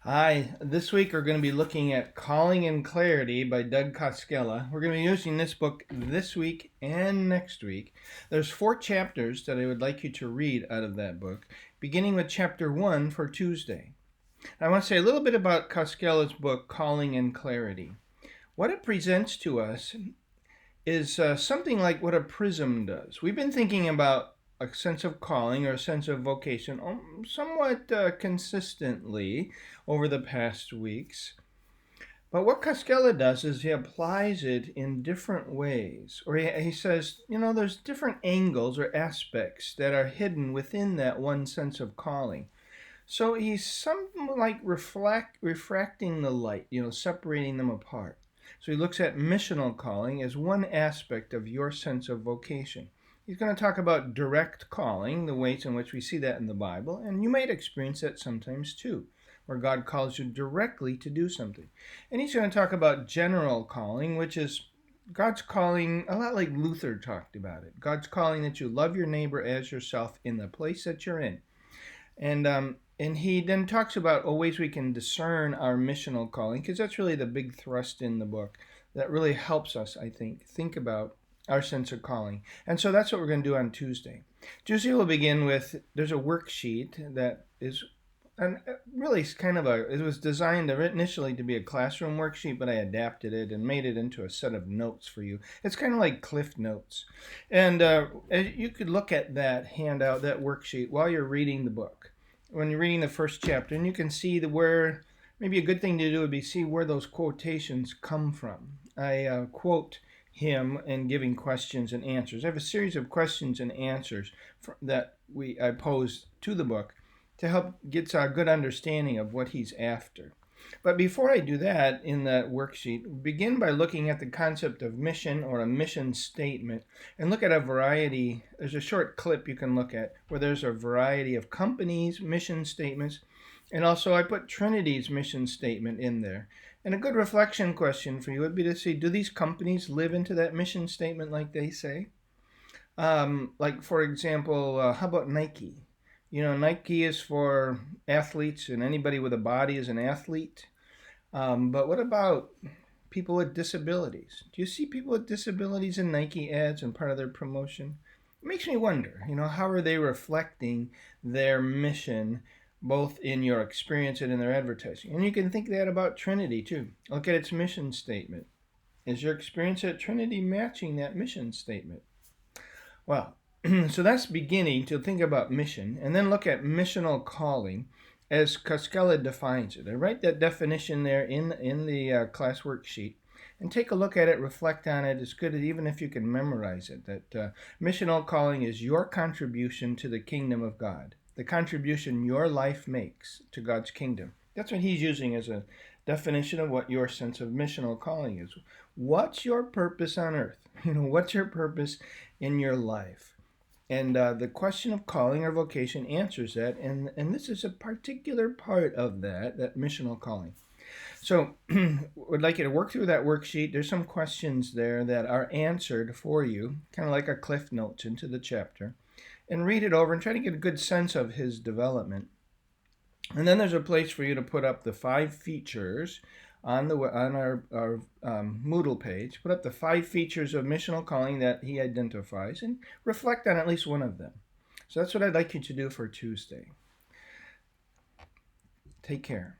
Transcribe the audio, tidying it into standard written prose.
Hi, this week we're going to be looking at Calling in Clarity by Doug Koskela. We're going to be using this book this week and next week. There's 4 chapters that I would like you to read out of that book, beginning with chapter 1 for Tuesday. I want to say a little bit about Koskela's book, Calling in Clarity. What it presents to us is something like what a prism does. We've been thinking about a sense of calling or a sense of vocation somewhat consistently over the past weeks. But what Koskela does is he applies it in different ways. Or he says, there's different angles or aspects that are hidden within that one sense of calling. So he's something like refracting the light, separating them apart. So he looks at missional calling as one aspect of your sense of vocation. He's going to talk about direct calling, the ways in which we see that in the Bible, and you might experience that sometimes too, where God calls you directly to do something. And he's going to talk about general calling, which is God's calling, a lot like Luther talked about it. God's calling that you love your neighbor as yourself in the place that you're in. And he then talks about ways we can discern our missional calling, because that's really the big thrust in the book that really helps us, I think about our sense of calling. And so that's what we're going to do on Tuesday. Tuesday we'll begin with, there's a worksheet that is and really it was designed initially to be a classroom worksheet, but I adapted it and made it into a set of notes for you. It's kind of like Cliff Notes. And you could look at that handout, that worksheet, while you're reading the book. When you're reading the first chapter, and you can see where, maybe a good thing to do would be see where those quotations come from. I quote him in giving questions and answers. I have a series of questions and answers that I pose to the book to help get a good understanding of what he's after. But before I do that in that worksheet, begin by looking at the concept of mission or a mission statement and look at a variety. There's a short clip you can look at where there's a variety of companies' mission statements. And also I put Trinity's mission statement in there. And a good reflection question for you would be to see, do these companies live into that mission statement like they say? Like, for example, how about Nike? Nike is for athletes, and anybody with a body is an athlete. But what about people with disabilities? Do you see people with disabilities in Nike ads and part of their promotion? It makes me wonder, how are they reflecting their mission both in your experience and in their advertising? And you can think that about Trinity too. Look at its mission statement. Is your experience at Trinity matching that mission statement? Well, so that's beginning to think about mission, and then look at missional calling as Koskela defines it. I write that definition there in the class worksheet, and take a look at it, reflect on it. It's good even if you can memorize it. That missional calling is your contribution to the kingdom of God, the contribution your life makes to God's kingdom. That's what he's using as a definition of what your sense of missional calling is. What's your purpose on earth? What's your purpose in your life? And the question of calling or vocation answers that, and this is a particular part of that missional calling. So, would like you to work through that worksheet. There's some questions there that are answered for you, kind of like a cliff notes into the chapter, and read it over and try to get a good sense of his development. And then there's a place for you to put up the 5 features on our Moodle page. Put up the 5 features of missional calling that he identifies and reflect on at least one of them. So that's what I'd like you to do for Tuesday. Take care.